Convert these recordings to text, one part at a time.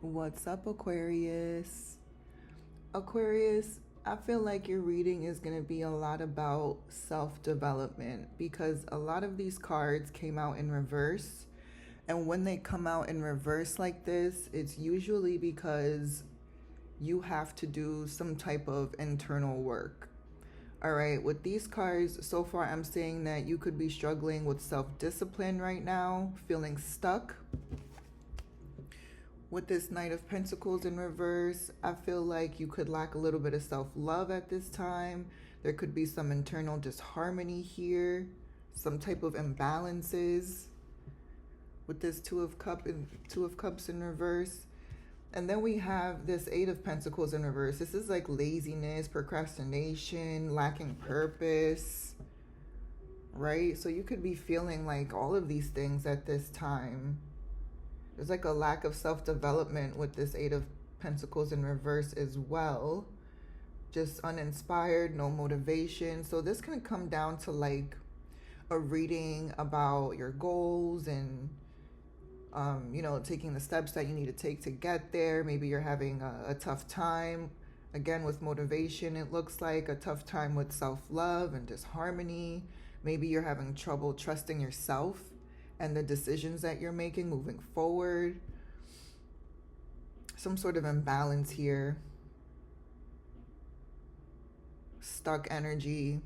What's up, Aquarius? Aquarius, I feel like your reading is going to be a lot about self-development because a lot of these cards came out in reverse. And when they come out in reverse like this, it's usually because you have to do some type of internal work. All right, with these cards, so far I'm saying that you could be struggling with self-discipline right now, feeling stuck. With this Knight of Pentacles in reverse, I feel like you could lack a little bit of self-love at this time. There could be some internal disharmony here, some type of imbalances with this Two of Cups in reverse. And then we have this Eight of Pentacles in reverse. This is like laziness, procrastination, lacking purpose, right? So you could be feeling like all of these things at this time. There's like a lack of self-development with this Eight of Pentacles in reverse as well. Just uninspired, no motivation. So this can come down to like a reading about your goals and, you know, taking the steps that you need to take to get there. Maybe you're having a tough time. Again, with motivation, it looks like a tough time with self-love and disharmony. Maybe you're having trouble trusting yourself and the decisions that you're making moving forward. Some sort of imbalance here. Stuck energy.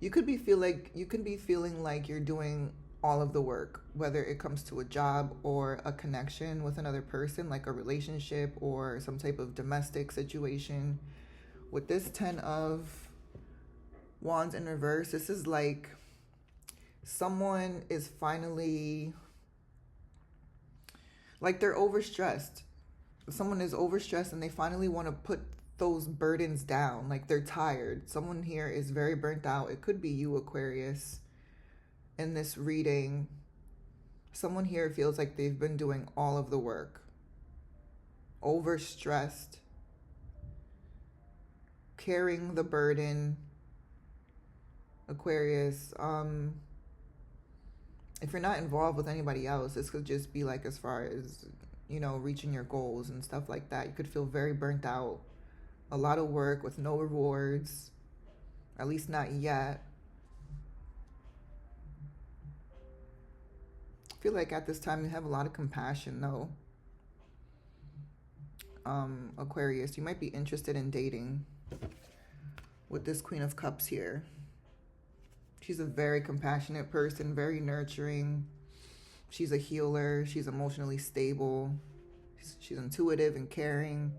You could be feeling like you're doing all of the work, whether it comes to a job or a connection with another person, like a relationship or some type of domestic situation. With this Ten of Wands in reverse, this is like someone is finally, like they're overstressed. Someone is overstressed and they finally want to put those burdens down. Like they're tired. Someone here is very burnt out. It could be you, Aquarius, in this reading. Someone here feels like they've been doing all of the work. Overstressed. Carrying the burden. Aquarius, if you're not involved with anybody else, this could just be like as far as, you know, reaching your goals and stuff like that. You could feel very burnt out. A lot of work with no rewards. At least not yet. I feel like at this time you have a lot of compassion though. Aquarius, you might be interested in dating with this Queen of Cups here. She's a very compassionate person, very nurturing. She's a healer. She's emotionally stable. She's intuitive and caring.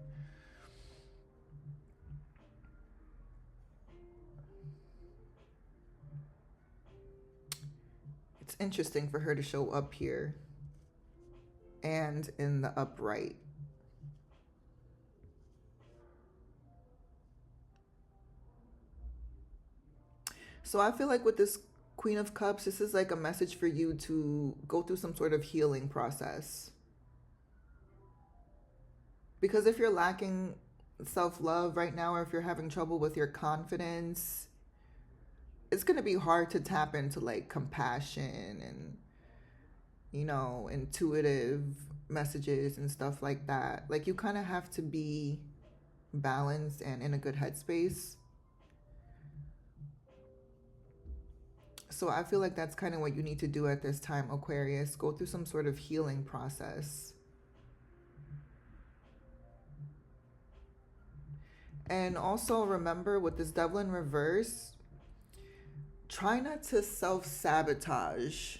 It's interesting for her to show up here and in the upright. So I feel like with this Queen of Cups, this is like a message for you to go through some sort of healing process. Because if you're lacking self-love right now, or if you're having trouble with your confidence, it's going to be hard to tap into like compassion and, you know, intuitive messages and stuff like that. Like you kind of have to be balanced and in a good headspace. So I feel like that's kind of what you need to do at this time, Aquarius. Go through some sort of healing process. And also remember with this Devil in reverse, try not to self-sabotage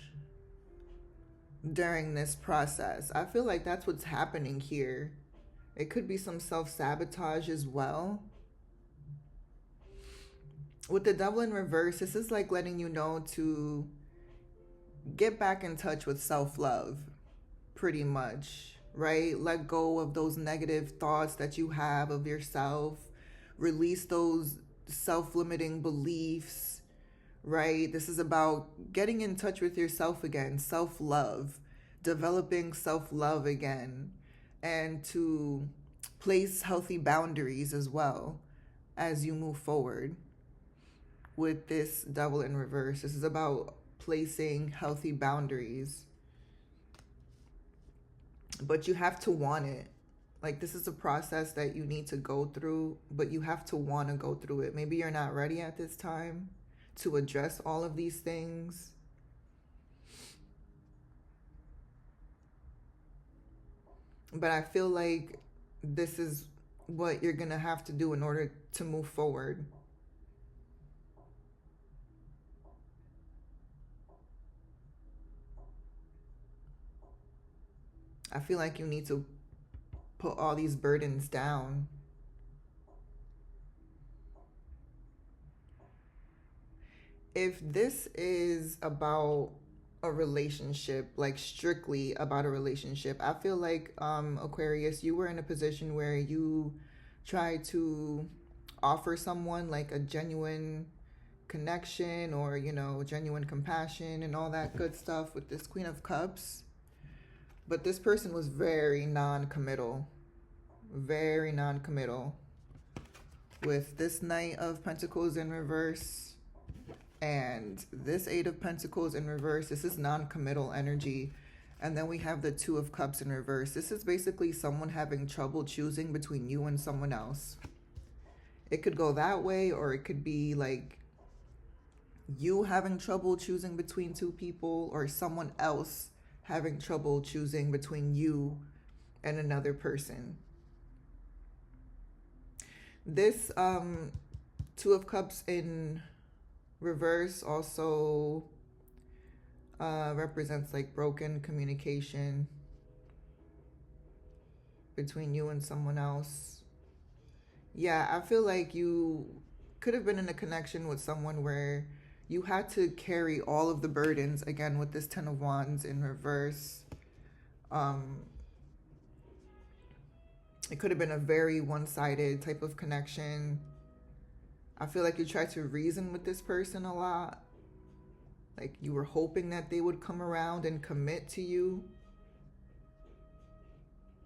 during this process. I feel like that's what's happening here. It could be some self-sabotage as well. With the Devil in reverse, this is like letting you know to get back in touch with self-love, pretty much, right? Let go of those negative thoughts that you have of yourself. Release those self-limiting beliefs, right? This is about getting in touch with yourself again, self-love, developing self-love again, and to place healthy boundaries as well as you move forward. With this Devil in reverse, this is about placing healthy boundaries. but you have to want it. Like, this is a process that you need to go through, but you have to want to go through it. Maybe you're not ready at this time to address all of these things. But I feel like this is what you're going to have to do in order to move forward. I feel like you need to put all these burdens down. If this is about a relationship, like strictly about a relationship, I feel like Aquarius, you were in a position where you tried to offer someone like a genuine connection, or genuine compassion and all that good stuff with this Queen of Cups. But this person was very non-committal. Very non-committal. With this Knight of Pentacles in reverse and this Eight of Pentacles in reverse, this is non-committal energy. And then we have the Two of Cups in reverse. This is basically someone having trouble choosing between you and someone else. It could go that way, or it could be like you having trouble choosing between two people, or someone else having trouble choosing between you and another person. This Two of Cups in reverse also represents like broken communication between you and someone else. Yeah, I feel like you could have been in a connection with someone where you had to carry all of the burdens, again, with this Ten of Wands in reverse. It could have been a very one-sided type of connection. I feel like you tried to reason with this person a lot. Like you were hoping that they would come around and commit to you,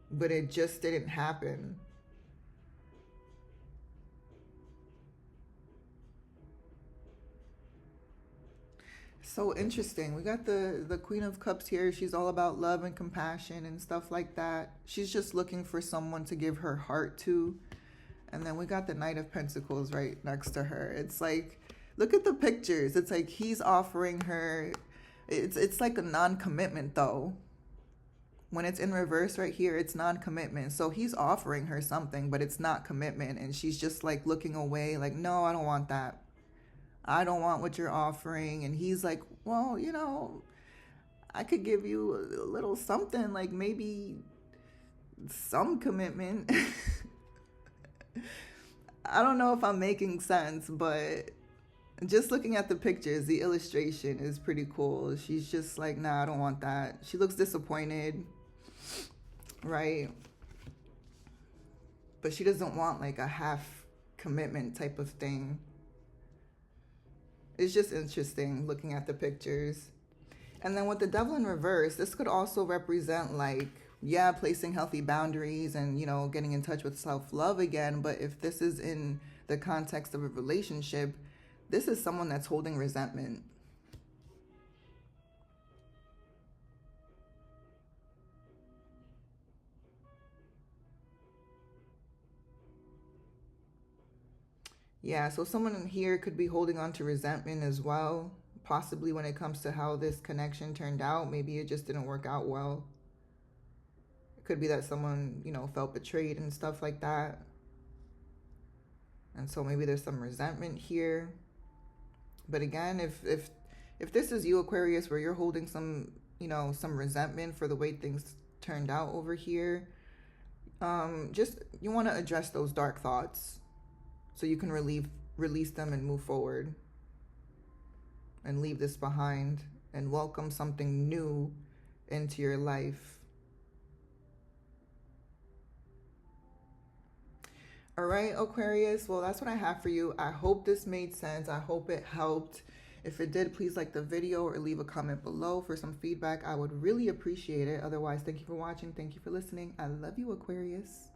but it just didn't happen. So interesting. We got the Queen of Cups here. She's all about love and compassion and stuff like that. She's just looking for someone to give her heart to. And then we got the Knight of Pentacles right next to her. It's like, look at the pictures. It's like he's offering her. It's like a non-commitment though. When it's in reverse right here, it's non-commitment. So he's offering her something, but it's not commitment. And she's just like looking away like, no, I don't want that. I don't want what you're offering. And he's like, well, I could give you a little something, like maybe some commitment. I don't know if I'm making sense, but just looking at the pictures, the illustration is pretty cool. She's just like, nah, I don't want that. She looks disappointed, right? But she doesn't want like a half commitment type of thing. It's just interesting looking at the pictures. And then with the Devil in reverse, this could also represent like, yeah, placing healthy boundaries and, getting in touch with self-love again. But if this is in the context of a relationship, this is someone that's holding resentment. Yeah, so someone in here could be holding on to resentment as well. Possibly when it comes to how this connection turned out. Maybe it just didn't work out well. It could be that someone, felt betrayed and stuff like that. And so maybe there's some resentment here. But again, if this is you, Aquarius, where you're holding some, some resentment for the way things turned out over here, just you want to address those dark thoughts so you can release them and move forward and leave this behind and welcome something new into your life. All right, Aquarius, well, that's what I have for you. I hope this made sense. I hope it helped. If it did, please like the video or leave a comment below for some feedback. I would really appreciate it. Otherwise, thank you for watching. Thank you for listening. I love you, Aquarius.